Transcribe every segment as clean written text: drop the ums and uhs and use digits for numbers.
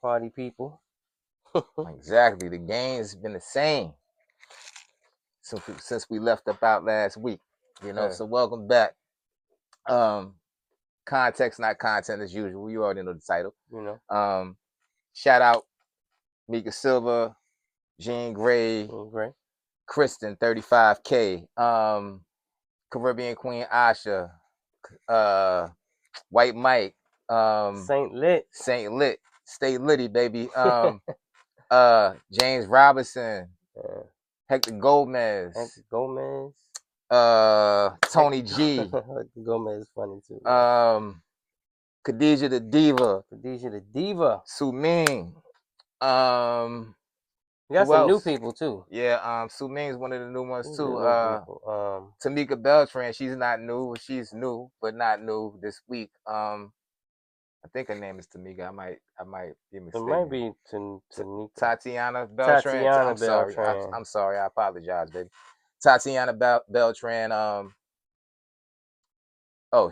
party people. Exactly. The game's been the same since we left up out last week. So welcome back. Context, not content as usual. You already know the title. Shout out Mika Silva, Jean Gray, Kristen 35K, Caribbean Queen Asha, White Mike, Saint Lit, Stay Litty, baby. James Robinson, Hector Gomez, Tony G. Hector Gomez is funny too. Khadijah the Diva, Su Ming. You got some new people too. Yeah, Su Ming's one of the new ones too. Tamika Beltran, she's not new. She's new, but not new this week. I think her name is Tamika. I might be mistaken. It might be Tanika. Tatiana Beltran. I'm sorry. I apologize, baby. Tatiana Beltran.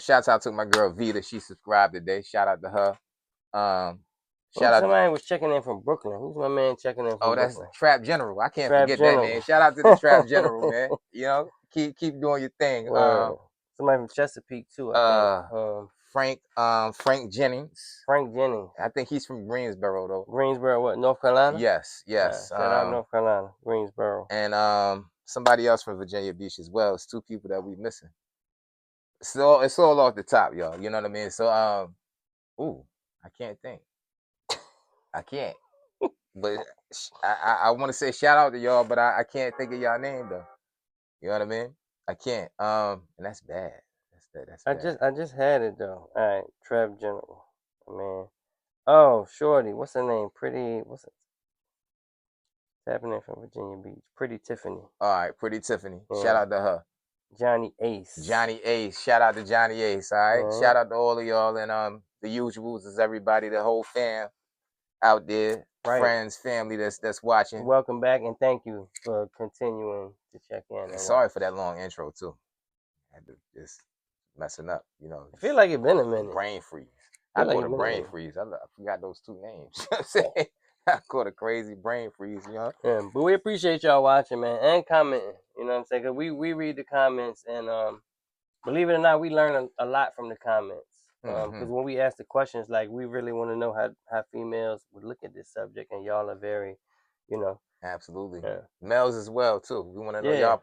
Shouts out to my girl Vita. She subscribed today. Shout out to her. Somebody was checking in from Brooklyn. Who's my man checking in from Brooklyn? That's Trap General. I can't forget that, man. Shout out to the Trap General, man. Keep doing your thing. Somebody from Chesapeake too, I think. Frank Jennings. I think he's from Greensboro though. Greensboro, what, North Carolina? Yes. Shout out North Carolina, Greensboro. And somebody else from Virginia Beach as well. It's two people that we missing. So it's all off the top, y'all. You know what I mean? So I can't think. I can't. But I want to say shout out to y'all, but I can't think of y'all name though. You know what I mean? I can't. And that's bad. That's bad. I just had it though. All right, Trev General, man. Oh, Shorty, what's her name? What's it? Happening from Virginia Beach. Pretty Tiffany. All right, Pretty Tiffany. Yeah. Shout out to her. Johnny Ace. Shout out to Johnny Ace. All right. Shout out to all of y'all and the usuals is everybody, the whole fam out there. Right. Friends, family that's watching. Welcome back and thank you for continuing to check in. Sorry for that long intro too. I had to just messing up, I feel like it's been a minute. Brain freeze. I caught a brain freeze. I forgot those two names. I caught a crazy brain freeze, Yeah, but we appreciate y'all watching, man, and commenting. You know what I'm saying? Cause we read the comments and believe it or not, we learn a lot from the comments. Because when we ask the questions, like we really want to know how females would look at this subject, and y'all are very, Absolutely. Yeah. Males as well too. We want to know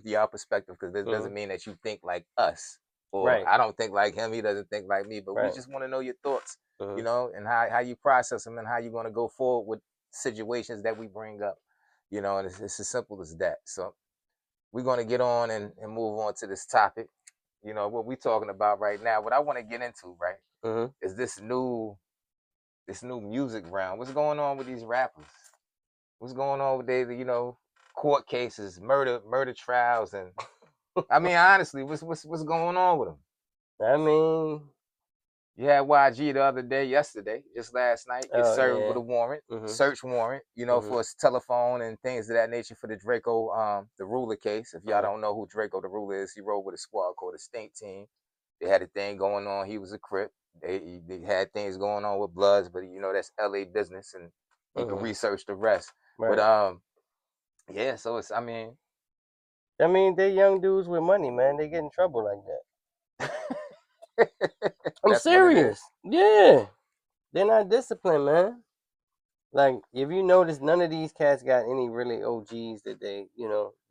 y'all perspective because this doesn't mean that you think like us. Or I don't think like him, he doesn't think like me, but we just want to know your thoughts, and how you process them and how you're going to go forward with situations that we bring up, and it's as simple as that. So we're going to get on and move on to this topic. What we're talking about right now, what I want to get into, right, is this new music round. What's going on with these rappers? What's going on with their, court cases, murder trials, and I mean, honestly, what's going on with them? I mean, you had YG yesterday, just last night. Get served with a warrant, search warrant, for his telephone and things of that nature for the Draco, the Ruler case. If y'all don't know who Draco the Ruler is, he rode with a squad called the Stink Team. They had a thing going on. He was a Crip. They had things going on with Bloods, but that's LA business, and you can research the rest. Right. But so it's they're young dudes with money, man. They get in trouble like that. I'm serious. Yeah. They're not disciplined, man. Like, if you notice, none of these cats got any really OGs that they,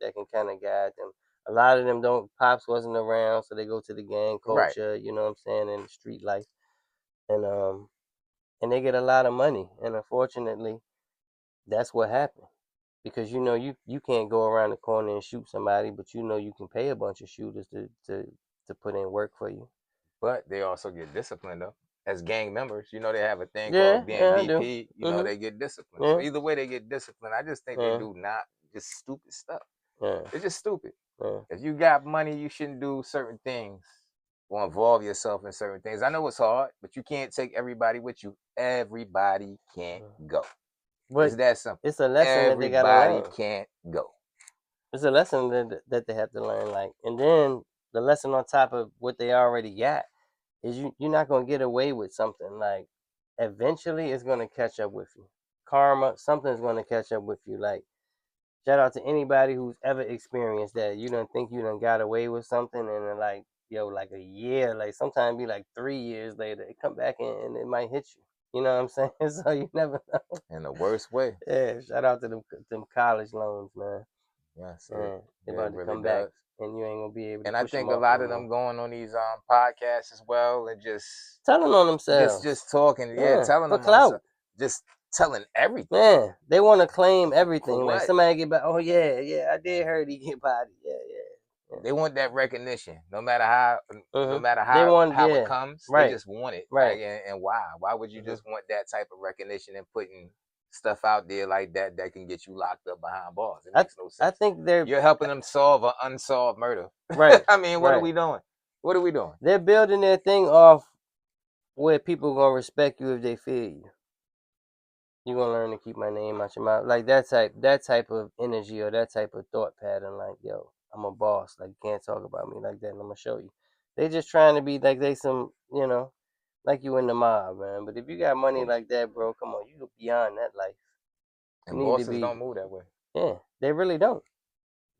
that can kind of guide them. A lot of them Pops wasn't around, so they go to the gang culture, right. You know what I'm saying, and the street life. And they get a lot of money. And unfortunately, that's what happened. Because you can't go around the corner and shoot somebody, but you can pay a bunch of shooters to put in work for you. But they also get disciplined though. As gang members, they have a thing called being BP. They get disciplined. So either way, they get disciplined. I just think they do not just stupid stuff. It's just stupid. If you got money, you shouldn't do certain things or involve yourself in certain things. I know it's hard, but you can't take everybody with you. Everybody can't go. But it's that simple. It's a lesson that they gotta learn. Everybody can't go. It's a lesson that they have to learn. Like, and then the lesson on top of what they already got is you're not gonna get away with something like eventually it's gonna catch up with you. Karma, something's gonna catch up with you. Like, shout out to anybody who's ever experienced that. You don't think you done got away with something, and then like, yo, like a year, like sometimes be like 3 years later, it come back and it might hit you. You know what I'm saying? So you never know. In the worst way. Yeah, shout out to them college loans, man. Yes, man, they yeah, about to really come back, and you ain't gonna be able to. And I think a lot of them going on these podcasts as well, and just telling on themselves, just talking, telling them clout. Just telling everything. Man, they want to claim everything. Like somebody get by. Oh yeah, I did heard he get body. Yeah. They want that recognition, no matter how, it comes. Right. They just want it, right? Like, and why? Why would you just want that type of recognition and putting stuff out there like that can get you locked up behind bars? It makes no sense. I think you're helping them solve an unsolved murder. Right. I mean, what are we doing? What are we doing? They're building their thing off where people gonna respect you if they fear you. You're gonna learn to keep my name out your mouth. Like that type of energy or that type of thought pattern. Like, yo, I'm a boss. Like, you can't talk about me like that, and I'm gonna show you. They just trying to be like they some, like you in the mob, man. But if you got money like that, bro, come on, you go beyond that life. And bosses don't move that way. Yeah, they really don't.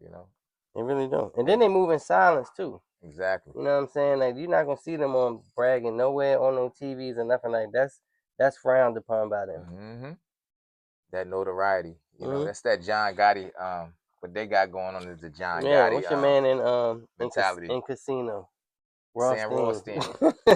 They really don't. And then they move in silence too. Exactly. You know what I'm saying? Like, you're not gonna see them on bragging nowhere on no TVs or nothing like that. That's frowned upon by them. Mm-hmm. That notoriety, that's that John Gotti. What they got going on is the John Gotti. What's your man mentality in Casino? Sam Rothstein.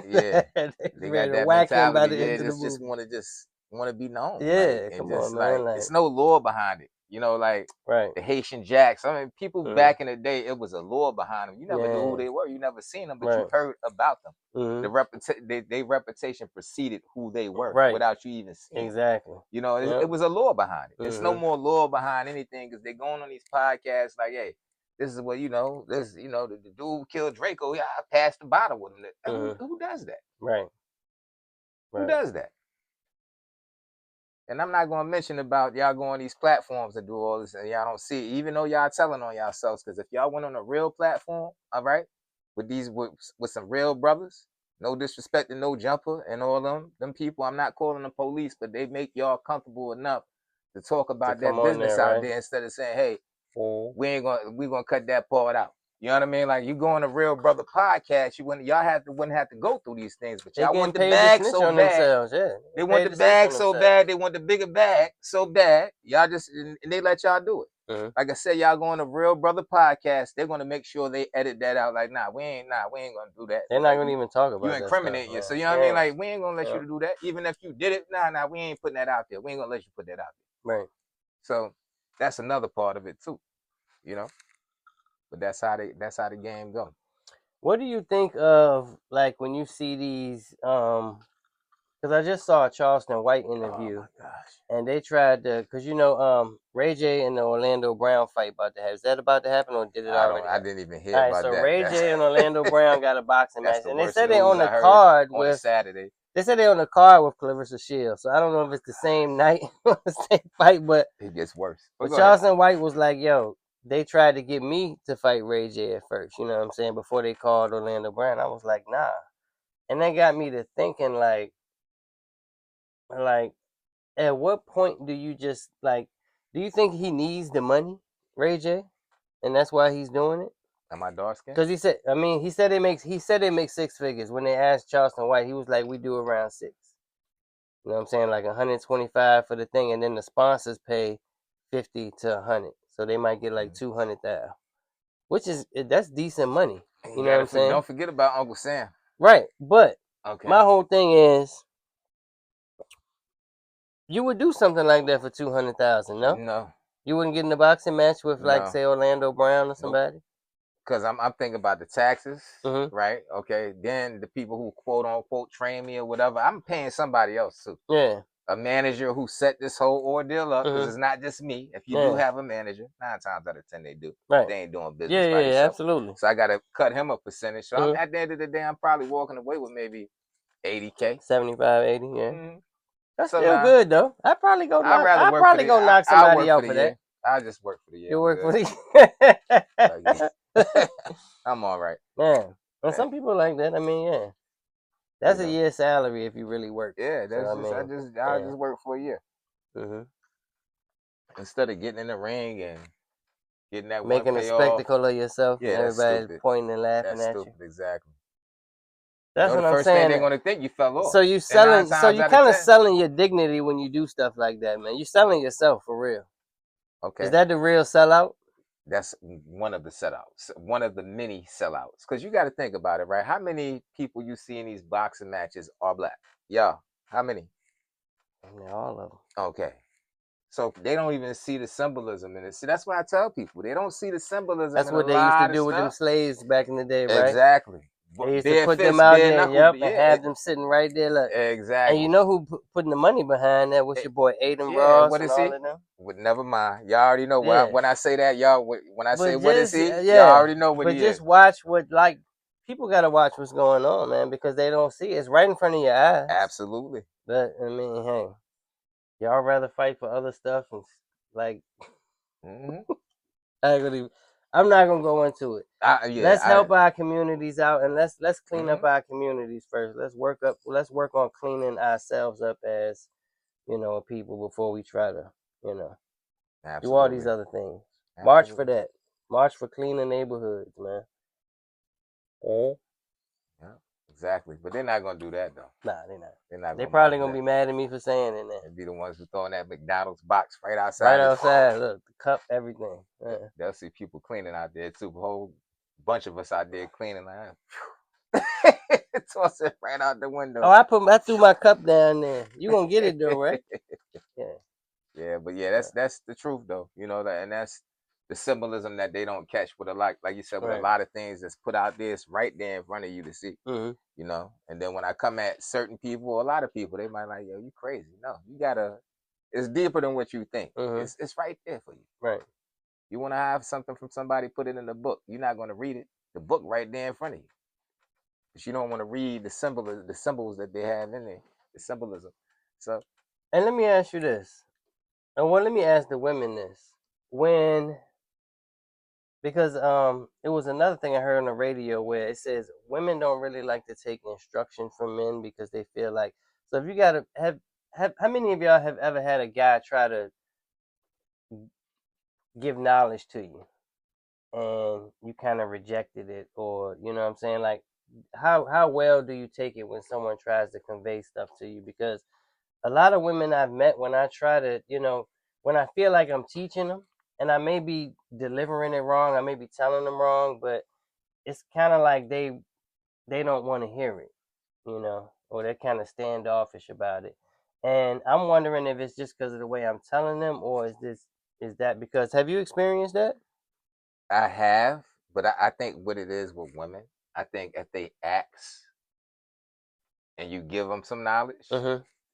Yeah, they got that mentality. Yeah, just want to be known. Yeah, like, come on, man. Like, it's no lore behind it. Like the Haitian Jacks. I mean, people back in the day, it was a lore behind them. You never knew who they were. You never seen them, but you heard about them. Their reputation preceded who they were without you even seeing. Exactly. It was a lore behind it. It's no more lore behind anything because they're going on these podcasts like, hey, this is what this the dude who killed Draco. Yeah, I passed the bottle with him. Who does that? Right. Who does that? And I'm not going to mention about y'all go on these platforms and do all this and y'all don't see it, even though y'all telling on yourselves. Because if y'all went on a real platform, all right, with some real brothers, no disrespect to No Jumper and all them people, I'm not calling them police, but they make y'all comfortable enough to talk about that business out there instead of saying, hey, we're gonna cut that part out. You know what I mean? Like, you go on a Real Brother podcast, wouldn't have to go through these things, but y'all want the bag so bad. They want the bag so bad. They want the bigger bag so bad. Y'all just and they let y'all do it. Like I said, y'all go on a Real Brother podcast. They're gonna make sure they edit that out. Like, we ain't gonna do that. They're not gonna even talk about you incriminate you. So you know what I mean? Like, we ain't gonna let you do that. Even if you did it, we ain't putting that out there. We ain't gonna let you put that out there. Right. So that's another part of it too. But that's how the game go. What do you think of, like, when you see these because I just saw a Charleston White interview, and they tried to, because Ray J and the Orlando Brown fight about to happen. Is that about to happen, or did it already? I didn't even hear about that. So Ray J and Orlando Brown got a boxing match, and they said they on the card with Saturday. They said they on the card with Clarissa Shields, so I don't know if it's the same night or the same fight, but it gets worse. But Charleston White was like, yo, they tried to get me to fight Ray J at first, you know what I'm saying, before they called Orlando Brown. I was like, nah. And that got me to thinking, like, at what point do you just, like, do you think he needs the money, Ray J? And that's why he's doing it? Am I dark skinned? Because he said they make 6 figures. When they asked Charleston White, he was like, we do around 6. You know what I'm saying? Like 125 for the thing, and then the sponsors pay 50 to 100. So they might get like 200,000, that's decent money. You know what I'm saying? Don't forget about Uncle Sam. Right, but my whole thing is, you would do something like that for 200,000, no? No. You wouldn't get in a boxing match with say Orlando Brown or somebody? Because I'm thinking about the taxes, right? Okay, then the people who quote unquote train me or whatever, I'm paying somebody else too. Yeah. A manager who set this whole ordeal up, because it's not just me. If you do have a manager, 9 times out of 10 they do. Right. They ain't doing business by themselves. Absolutely. So I got to cut him a percentage. So at the end of the day, I'm probably walking away with maybe 80K. 75, 80, yeah. That's still good though. I'd probably go knock somebody out for that. I'll just work for the year. You work for the I'm all right. Yeah. And some people like that. I mean, yeah. That's a year's salary if you really work. Yeah, that's I just work for a year. Instead of getting in the ring and getting that making one a spectacle of yourself, and everybody's pointing and laughing that's at stupid. you. Exactly. That's what the I'm first saying. thing they're gonna think you fell off. So you selling, so you kind of selling your dignity when you do stuff like that, man. You selling yourself for real. Okay. Is that the real sellout? That's one of the sellouts, one of the many sellouts. Because you got to think about it, right? How many people you see in these boxing matches are black? Yeah, how many? All of them. Okay. So they don't even see the symbolism in it. See, that's what I tell people. They don't see the symbolism. That's what they used to do with them slaves back in the day, right? Exactly. They used to put them out there, and have them sitting right there, look. Exactly. And you know who putting the money behind that? Was your boy Aiden Ross what is and he? all of them? Never mind. Y'all already know. When I say that, y'all, when I say what is he, y'all already know what he is. But just watch what, like, people got to watch what's going on, man, because they don't see it. It's right in front of your eyes. Absolutely. But, I mean, hey, y'all rather fight for other stuff and, like... I'm not gonna go into it. Let's help our communities out, and let's clean up our communities first. Let's work on cleaning ourselves up as, a people before we try to, do all these other things. Absolutely. March for that. March for cleaner neighborhoods, man. Yeah, exactly. But they're not gonna do that though. Nah, they're not. They're probably gonna be mad at me for saying it. They'll be the ones who throwing that McDonald's box right outside. Right outside, look, the cup, everything. They'll see people cleaning out there too. A whole bunch of us out there cleaning like toss it right out the window. Oh, I threw my cup down there. You gonna get it though, right? Yeah. Yeah, but that's the truth though. And that's the symbolism that they don't catch with like you said, with a lot of things that's put out there, it's right there in front of you to see. And then when I come at certain people, a lot of people, they might like, yo, you crazy. No, you gotta, it's deeper than what you think. It's right there for you. Right. You want to have something from somebody, put it in the book. You're not going to read it. The book right there in front of you. But you don't want to read the symbols that they have in there, the symbolism. So, and let me ask you this. And let me ask the women this. Because it was another thing I heard on the radio where it says women don't really like to take instruction from men because they feel like, so if you gotta have how many of y'all have ever had a guy try to give knowledge to you and you kind of rejected it, or you know what I'm saying, like how well do you take it when someone tries to convey stuff to you? Because a lot of women I've met, when I try to, when I feel like I'm teaching them and I may be delivering it wrong, I may be telling them wrong, but it's kind of like they don't want to hear it, or they're kind of standoffish about it. And I'm wondering if it's just because of the way I'm telling them, or is that because, have you experienced that? I have, but I think what it is with women, I think if they ask and you give them some knowledge,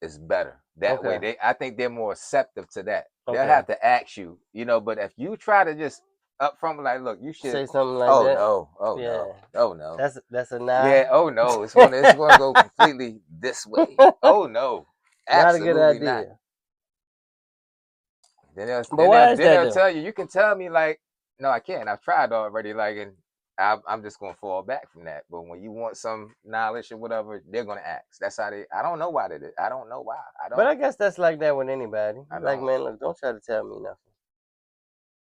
it's better. That way, I think they're more receptive to that. They'll have to ask you, but if you try to just up front, like, look, you should say something like that. No, no. That's a nah. Yeah, oh no, it's going to go completely this way. Oh no, absolutely not a good idea. Not. Then they'll tell you. You can tell me like, no, I can't. I've tried already. Like, and I'm just gonna fall back from that. But when you want some knowledge or whatever, they're gonna ask. That's how they. I don't know why they did. I don't know why. But I guess that's like that with anybody. Like, man, look, don't try to tell me nothing.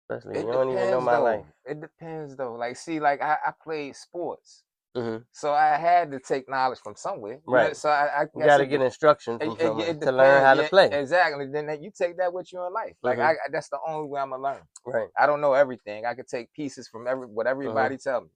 Especially you don't even know my life. It depends though. Like, see, like I played sports. So I had to take knowledge from somewhere. Right. So I you got to get instruction from somewhere to learn how to play. Exactly. Then you take that with you in life. Like that's the only way I'm gonna learn. Right. I don't know everything. I could take pieces from what everybody tell me,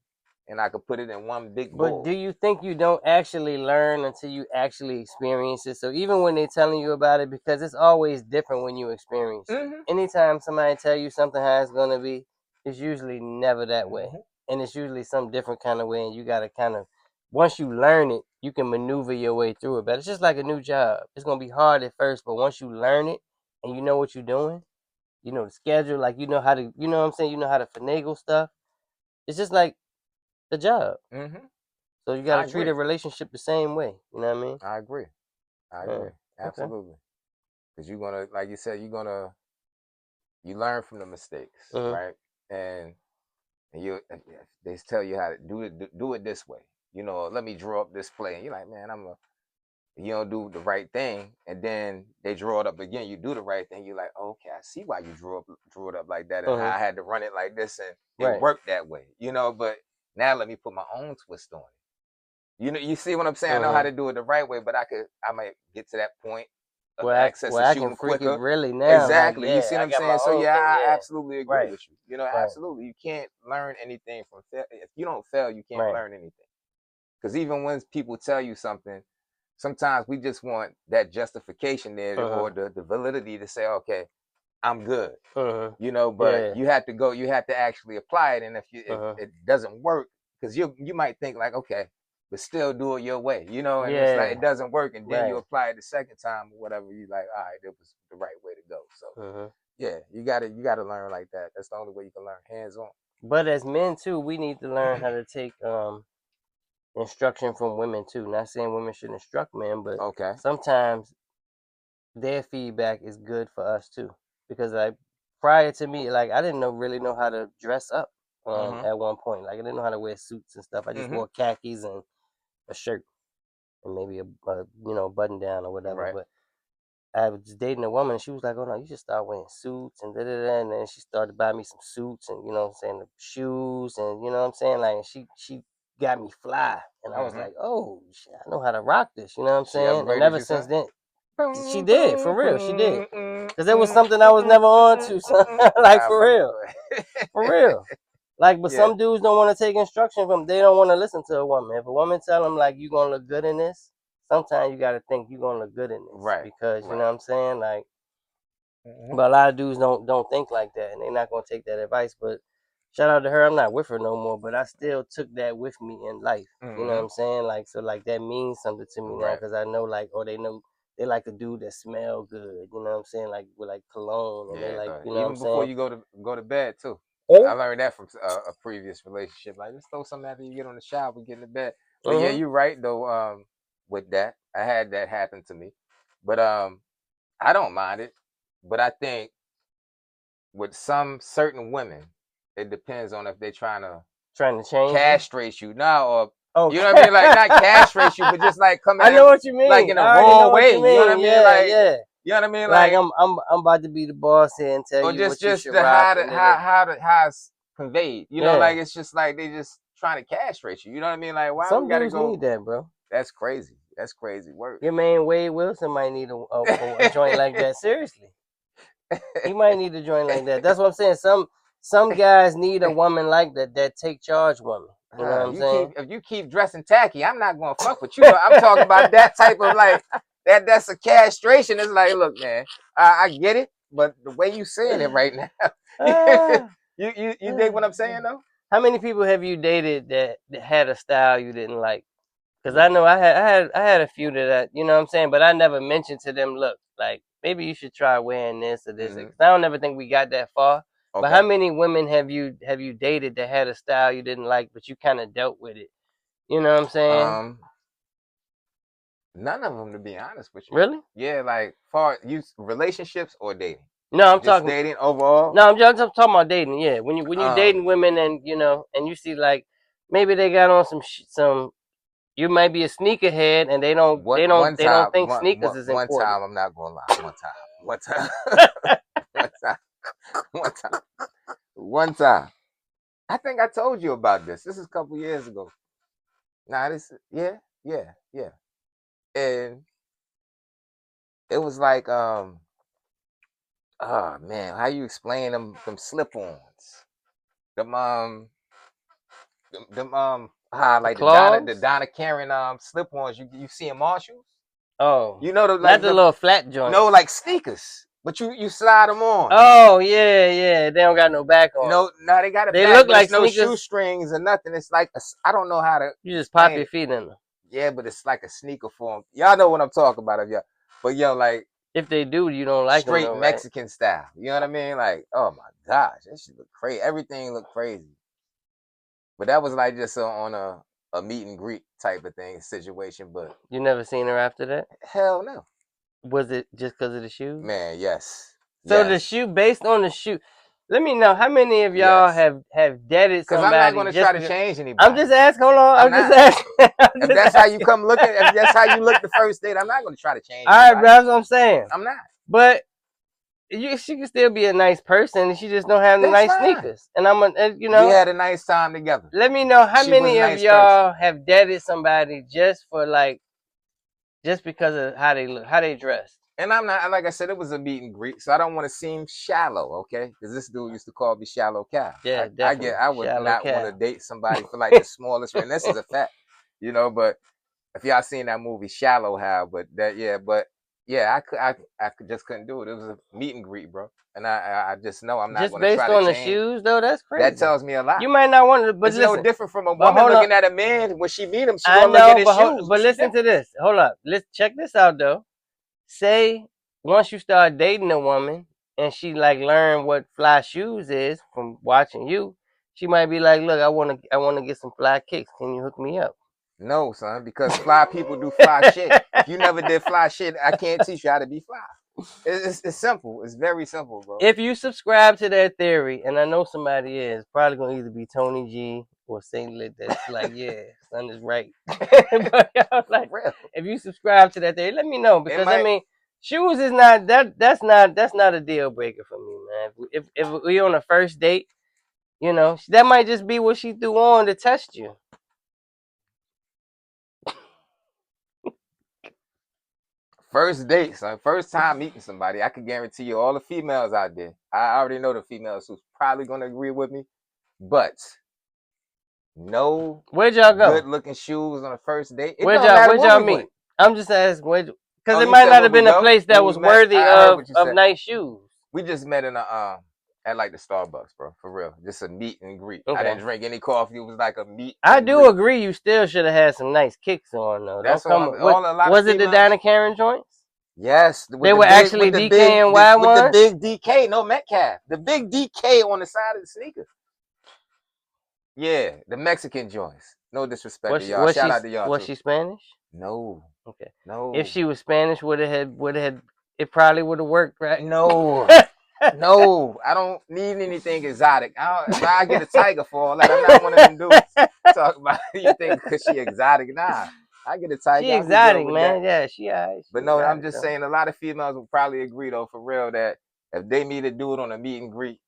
and I could put it in one big bowl. But do you think you don't actually learn until you actually experience it? So even when they're telling you about it, because it's always different when you experience it. Anytime somebody tell you something how it's gonna be, it's usually never that way. And it's usually some different kind of way, and you got to kind of, once you learn it, you can maneuver your way through it. But it's just like a new job. It's going to be hard at first, but once you learn it and you know what you're doing, you know the schedule, like you know how to, you know what I'm saying, you know how to finagle stuff. It's just like the job. So you got to treat a relationship the same way. You know what I mean? I agree. Absolutely. Because you're going to, like you said, you learn from the mistakes, right? And they tell you how to do it this way. let me draw up this play. And you're like, man, you don't do the right thing, and then they draw it up again. You do the right thing. You're like, oh, okay, I see why you drew it up like that, and how I had to run it like this, and it worked that way. But now let me put my own twist on it. You see what I'm saying? I know how to do it the right way, but I might get to that point of access to shooting quicker. Really now. Exactly. Like, you see what I'm saying? So I absolutely agree with you. Absolutely. You can't learn anything from fail. If you don't fail, you can't learn anything. Because even when people tell you something, sometimes we just want that justification there or the validity to say, okay, I'm good. But you have to actually apply it. And if it doesn't work, because you might think like, okay, but still do it your way, and it's like it doesn't work, and then you apply it the second time or whatever, you like, all right, it was the right way to go. So you gotta learn like that. That's the only way you can learn, hands on. But as men too, we need to learn how to take instruction from women too. Not saying women should instruct men, but sometimes their feedback is good for us too. Because like prior to me, like I didn't really know how to dress up at one point. Like I didn't know how to wear suits and stuff. I just wore khakis and a shirt and maybe a button down or whatever. But I was dating a woman and she was like, oh no, you should start wearing suits and da-da-da. And then she started buying me some suits and the shoes and like she got me fly. And I was like, oh shit, I know how to rock this, you know what I'm saying? And ever since then, she did, for real, she did. Because it was something I was never on to, so, like for real. For real. Like, but some dudes don't want to take instruction from, they don't want to listen to a woman. If a woman tell them, like, you going to look good in this, sometimes you got to think you're going to look good in this. Because, you know what I'm saying? Like, but a lot of dudes don't think like that, and they're not going to take that advice. But shout out to her. I'm not with her no more, but I still took that with me in life. You know what I'm saying? Like, so, like, that means something to me now because I know, like, they know they like a dude that smell good. You know what I'm saying? Like, with, like, cologne. And they like, you know what I'm saying? Even before you go to bed, too. I learned that from a previous relationship. Like, let's throw something after you get on the shower, get in the bed. But yeah, you're right though. With that, I had that happen to me, but I don't mind it. But I think with some certain women, it depends on if they're trying to change castrate you now, or you know what I mean, like not castrate you, but just like come in. I know what you mean. Like in a wrong way. You know what I mean? Like you know what I mean? Like I'm about to be the boss here and tell you what you should rock. How it's conveyed. You know, like it's just like they just trying to castrate you. You know what I mean? Like why some we gotta dudes go? Need that, bro. That's crazy. That's crazy work. Your man Wade Wilson might need a joint like that. Seriously, he might need a joint like that. That's what I'm saying. Some guys need a woman like that take charge woman. You know what I'm saying? If you keep dressing tacky, I'm not gonna fuck with you. I'm talking about that type of like that's a castration. It's like, look, man, I get it, but the way you saying it right now, you dig what I'm saying though? How many people have you dated that had a style you didn't like? Because I know I had a few that you know what I'm saying, but I never mentioned to them, look, like maybe you should try wearing this or this. I don't ever think we got that far. Okay. But how many women have you dated that had a style you didn't like, but you kind of dealt with it? You know what I'm saying? None of them, to be honest with you. Really? Yeah, like far relationships or dating. No, I'm just talking dating overall. No, I'm just talking about dating. Yeah, when you dating women and and you see like maybe they got on some. You might be a sneakerhead, and they don't think sneakers is important. One time, I'm not gonna lie. One time. I think I told you about this. This is a couple years ago. Yeah. And it was like, oh man, how you explain them slip-ons? Like the Donna Karen slip-ons you see in Marshalls. Oh, you know not the little flat joints. No, like sneakers, but you slide them on. Oh yeah, they don't got no back on. No, they got a they back. Look like no sneakers. shoestrings or nothing. It's like I don't know how to. You just pop your feet in them. Yeah, but it's like a sneaker form. Y'all know what I'm talking about, but like if they do, you don't like straight them, though, Mexican style. You know what I mean? Like, oh my gosh, that shit look crazy. Everything looked crazy. But that was like just on a meet and greet type of thing situation. But you never seen her after that? Hell no. Was it just because of the shoes? Man, yes. So the shoe, based on the shoe, Let me know how many of y'all have dated somebody. Because I'm not going to try to change anybody. I'm just asking. Hold on. I'm just asking. If that's how you come looking, if that's how you look the first date, I'm not going to try to change. All right, bro. That's what I'm saying. I'm not. But she can still be a nice person, and she just don't have the nice sneakers. And we had a nice time together. Let me know how many of y'all have dated somebody just because of how they look, how they dress. And I'm not, like I said, it was a meet and greet, so I don't want to seem shallow, okay? Because this dude used to call me Shallow Cal. Yeah, definitely. I would not want to date somebody for like the smallest, and this is a fact, but if y'all seen that movie Shallow Hal, but I just couldn't do it. It was a meet and greet, bro. And I just know I'm not going to try to change. Just based on the shoes, though, that's crazy. That tells me a lot. You might not want to, but it's listen, no different from a woman looking at a man. When she meet him, she gonna look at his shoes. But listen to this. Hold up. Let's check this out, though. Say once you start dating a woman and she learn what fly shoes is from watching you, she might be like, "Look, I want to get some fly kicks. Can you hook me up?" No, son, because fly people do fly shit. If you never did fly shit, I can't teach you how to be fly. It's simple. It's very simple, bro. If you subscribe to that theory, and I know somebody is, probably gonna either be Tony G or Saint Lit. That's like, yeah, son is right. But if you subscribe to that theory, let me know, because shoes is not that's not a deal breaker for me, man. If we on a first date, that might just be what she threw on to test you. First date, son. First time meeting somebody, I can guarantee you all the females out there. I already know the females who's probably gonna agree with me, but no. Where'd y'all go? Good looking shoes on a first date. Where'd y'all meet? I'm just asking, because it might not have been a place that was worthy of nice shoes. We just met in at like the Starbucks, bro, for real. Just a meet and greet. Okay. I didn't drink any coffee. It was like a meet. I do agree. You still should have had some nice kicks on, though. That's was it the Dinah Karen joints? Yes, they were actually DKNY ones. With the big DK, no Metcalf. The big DK on the side of the sneaker. Yeah, the Mexican joints. No disrespect to y'all. Shout out to y'all. Was she Spanish? No. Okay. No. If she was Spanish, it probably would have worked, right? No. No, I don't need anything exotic. I get a tiger for all that. I'm not one of them dudes. Talk about you think because she exotic. Nah, I get a tiger. She exotic, man. Yeah, she. But no, I'm just saying a lot of females will probably agree though, for real, that if they meet a dude on a meet and greet,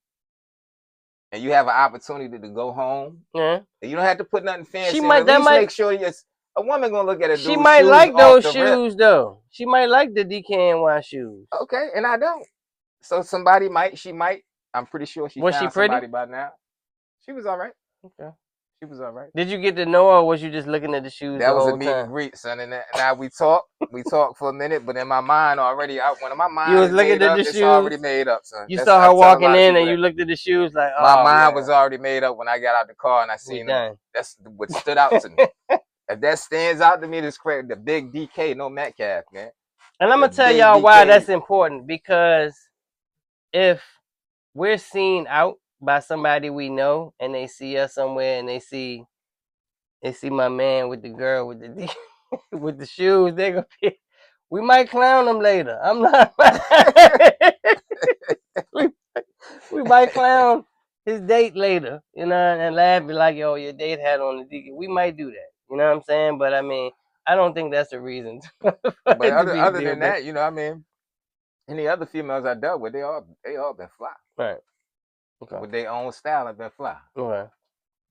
and you have an opportunity to go home, and you don't have to put nothing fancy. Make sure a woman gonna look at a dude's shoes. She might like those shoes though. She might like the DKNY shoes. Okay, and I don't. So she might. I'm pretty sure she found somebody by now. She was all right. Okay. She was all right. Did you get to know her, or was you just looking at the shoes? That was a meet and greet, son. And now we talked for a minute, but in my mind already, when my mind was looking at the shoes, it's already made up, son. You saw her walking in, and you looked at the shoes like, oh, my mind was already made up when I got out the car and I seen them. That's what stood out to me. If that stands out to me, this crazy. The big DK, no Metcalf, man. And I'm gonna tell y'all why that's important, because if we're seen out by somebody we know and they see us somewhere and they see my man with the girl with the with the shoes, they gonna be, we might clown them later. I'm not. we might clown his date later, and laugh, be like, "Yo, your date had on the DK." We might do that. You know what I'm saying? But I mean, I don't think that's a reason. But other than that, any other females I dealt with, they all been fly. Right. Okay. With their own style, have been fly. Okay.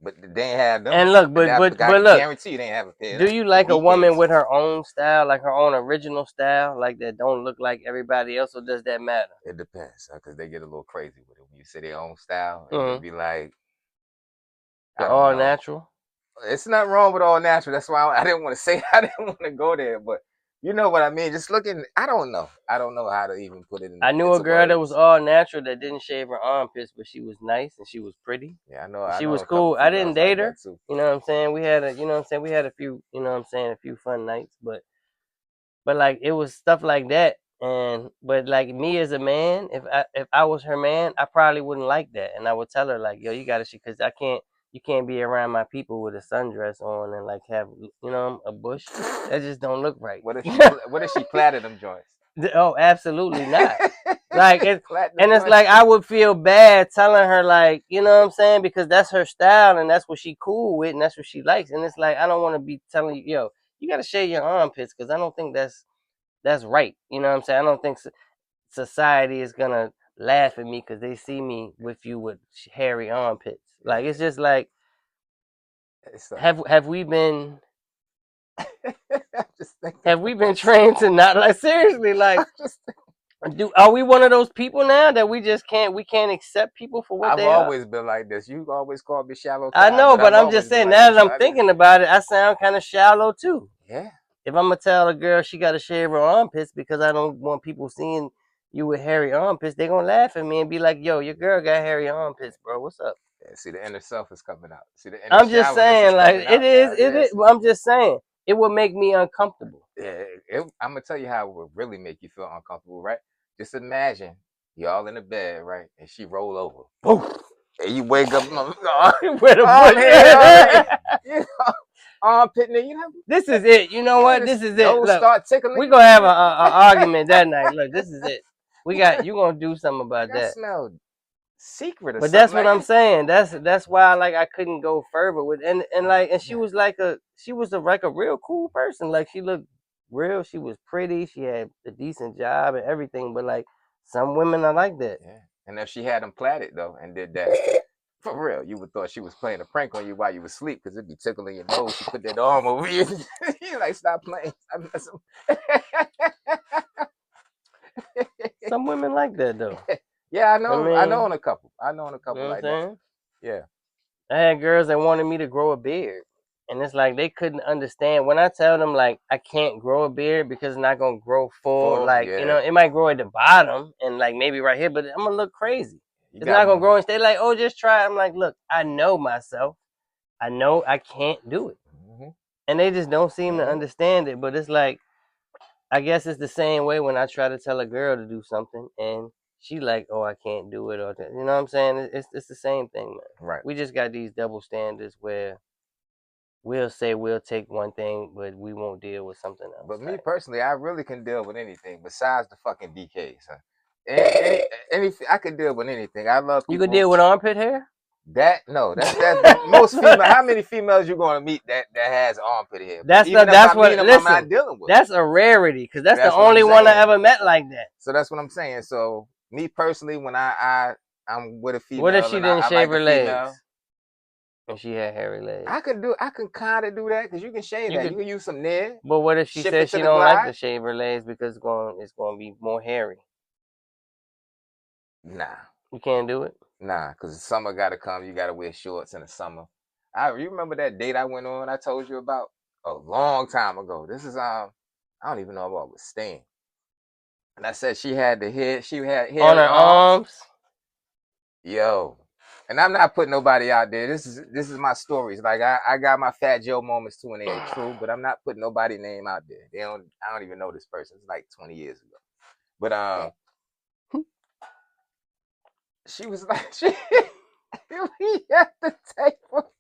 But they ain't have them. And look, but look, guarantee you they ain't have a pair. Do you like a woman with her own style, like her own original style, like that don't look like everybody else, or does that matter? It depends, because they get a little crazy with it. When you say their own style, it would be like all natural. It's not wrong with all natural. That's why I didn't want to say I didn't want to go there, but you know what I mean. Just looking, I don't know how to even put it in. I knew a girl that was all natural that didn't shave her armpits, but she was nice and she was pretty. Yeah, I know. She was cool. I didn't date her. You know what I'm saying? We had a few, a few fun nights, but like it was stuff like that. But like me as a man, if I was her man, I probably wouldn't like that, and I would tell her like, yo, you gotta, because you can't be around my people with a sundress on and like have a bush. That just don't look right. What if she plaited them joints? Oh, absolutely not. Like it's like I would feel bad telling her, like, you know what I'm saying, because that's her style and that's what she cool with and that's what she likes. And it's like I don't want to be telling you, yo, you gotta shave your armpits, because I don't think that's right. You know what I'm saying? I don't think society is gonna laugh at me because they see me with you with hairy armpits. Like it's just like, have we been trained to not, like, seriously, like, are we one of those people now that we can't accept people for what they are? I've always been like this. You always called me shallow. I know, but I'm just saying, now that I'm thinking about it, I sound kind of shallow too. Yeah. If I'm gonna tell a girl she got to shave her armpits because I don't want people seeing you with hairy armpits, they're gonna laugh at me and be like, yo, your girl got hairy armpits, bro. What's up? Yeah, see, the inner self is coming out. See, the inner I'm just saying, like, it is. I'm just saying, it would make me uncomfortable. Yeah, I'm gonna tell you how it would really make you feel uncomfortable, right? Just imagine y'all in the bed, right, and she roll over. Oof. And you wake up with a armpit, you know. This is it. You know what? This is it. Look, start tickling. We gonna have an argument that night. Look, this is it. You gonna do something about that. Smell secret, but that's what I'm saying. That's why, like, I couldn't go further with, and she was like a real cool person. Like, she looked real. She was pretty. She had a decent job and everything. But like, some women are like that. Yeah. And if she had them plaited though and did that, for real, you would thought she was playing a prank on you while you were asleep, because it'd be tickling your nose. She put that arm over you. You like, stop playing. Some women like that though. Yeah, I know. I know on a couple. You know like that. Yeah. I had girls that wanted me to grow a beard. And it's like they couldn't understand when I tell them, like, I can't grow a beard because it's not gonna grow full. Like, you know, it might grow at the bottom and like maybe right here, but I'm gonna look crazy. It's not gonna grow and stay. Like, oh, just try it. I'm like, look, I know myself. I know I can't do it. Mm-hmm. And they just don't seem to understand it. But it's like, I guess it's the same way when I try to tell a girl to do something and she like, oh, I can't do it, or you know what I'm saying? It's the same thing, man. Right. We just got these double standards where we'll say we'll take one thing, but we won't deal with something else. But me personally, I really can deal with anything besides the fucking DKs. Huh? Any I can deal with anything. I love people. You can deal with armpit hair? That's most female. How many females you gonna meet that has armpit hair? That's what. Listen, I'm not dealing with. That's a rarity, because that's the only one I ever met like that. So that's what I'm saying. So me personally, when I'm with a female, what if she didn't shave her legs? And she had hairy legs. I can kind of do that, because you can shave that. You can use some Nair. But what if she says she don't like to shave her legs because it's going to be more hairy? Nah. You can't do it? Nah, because the summer got to come. You got to wear shorts in the summer. You remember that date I went on I told you about a long time ago. This is, I don't even know what was staying. And I said she had hair on her arms. Yo. And I'm not putting nobody out there. This is my stories. Like, I got my Fat Joe moments too, and they ain't true. But I'm not putting nobody's name out there. I don't even know this person. It's like 20 years ago. But she was like, we at the table.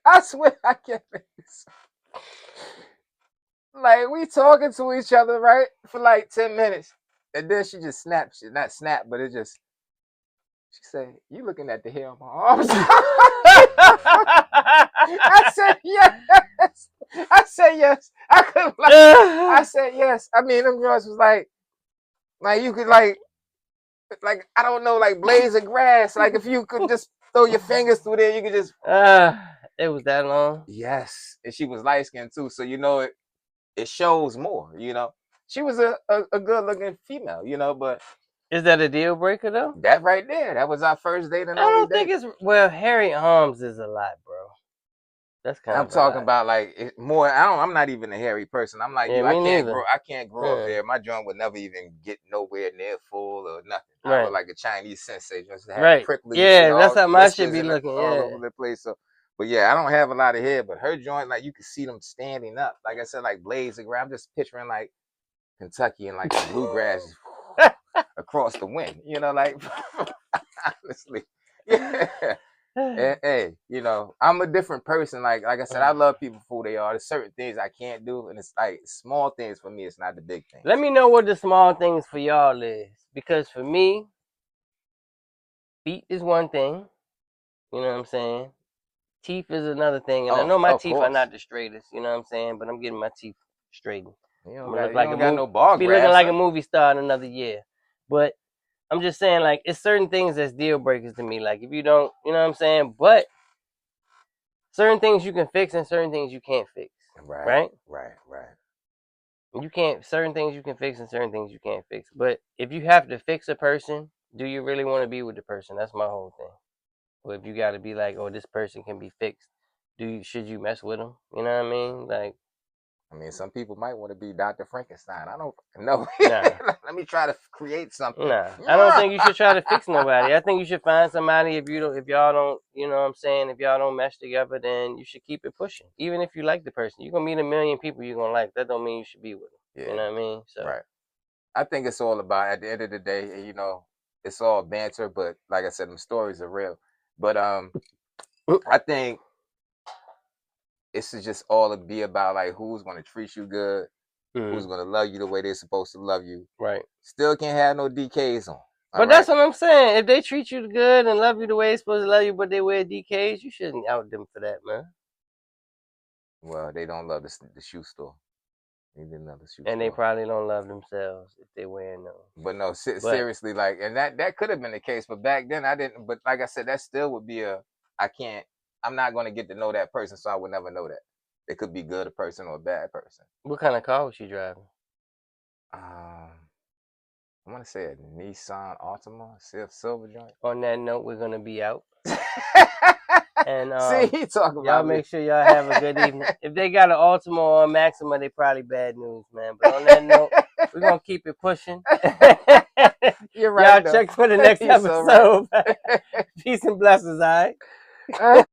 I swear I can't make this. Like, we talking to each other, right, for like 10 minutes, and then she just snapped. She not snap, but it just. She said, "You looking at the hair on my arms?" I said, "Yes." I said, "Yes." I couldn't lie. I said, "Yes." I mean, them girls was like you could like I don't know, like blades of grass. Like, if you could just throw your fingers through there, you could just. It was that long. Yes, and she was light skinned too, so you know it shows more. You know, she was a good looking female. You know, but. Is that a deal breaker though? That right there. That was our first date and I don't think it's hairy arms is a lot, bro. That's kind of. I'm talking about like more. I'm not even a hairy person. I'm like you. I can't grow up there. My joint would never even get nowhere near full or nothing. Right. I look like a Chinese sensei. Just have prickly. Yeah, that's how my shit be looking. All over the place. So, but yeah, I don't have a lot of hair. But her joint, like, you can see them standing up. Like I said, like blades of grass. I'm just picturing like Kentucky and like the bluegrass. Across the wind, you know, like honestly, yeah. And, hey, you know, I'm a different person. Like I said, I love people for they are. There's certain things I can't do, and it's like small things for me. It's not the big things. Let me know what the small things for y'all is, because for me, feet is one thing. You know what I'm saying? Teeth is another thing, and I know my teeth are not the straightest. You know what I'm saying? But I'm getting my teeth straightened. You don't got no ball be looking like a movie star in another year. But I'm just saying, like, it's certain things that's deal breakers to me. Like, if you don't, you know what I'm saying? But certain things you can fix and certain things you can't fix. Right. You can't, certain things you can fix and certain things you can't fix. But if you have to fix a person, do you really want to be with the person? That's my whole thing. Or if you got to be like, oh, this person can be fixed, should you mess with them? You know what I mean? Like, I mean, some people might want to be Dr. Frankenstein. I don't know. Nah. Let me try to create something. Nah, I don't think you should try to fix nobody. I think you should find somebody. If y'all don't, you know what I'm saying, if y'all don't mesh together, then you should keep it pushing. Even if you like the person, you're gonna meet a million people you're gonna like. That don't mean you should be with them. Yeah. You know what I mean? So right. I think it's all about, at the end of the day, you know, it's all banter. But like I said, them stories are real. But I think it's just all to be about like who's gonna treat you good, who's gonna love you the way they're supposed to love you. Right. Still can't have no DKs on. But that's what I'm saying. If they treat you good and love you the way they're supposed to love you, but they wear DKs, you shouldn't out them for that, man. Well, they don't love the shoe store. They probably don't love themselves if they wearing those. But no, seriously, like, and that could have been the case. But back then, I didn't. But like I said, that still would be I'm not going to get to know that person, so I would never know that. It could be good a person or a bad person. What kind of car was she driving? I want to say a Nissan Altima, silver joint. On that note, we're gonna be out. And see, he talking about y'all make sure y'all have a good evening. If they got an Altima or a Maxima, they probably bad news, man. But on that note, we're gonna keep it pushing. You're right. Y'all check for the next episode. So right. Peace and blessings, all right?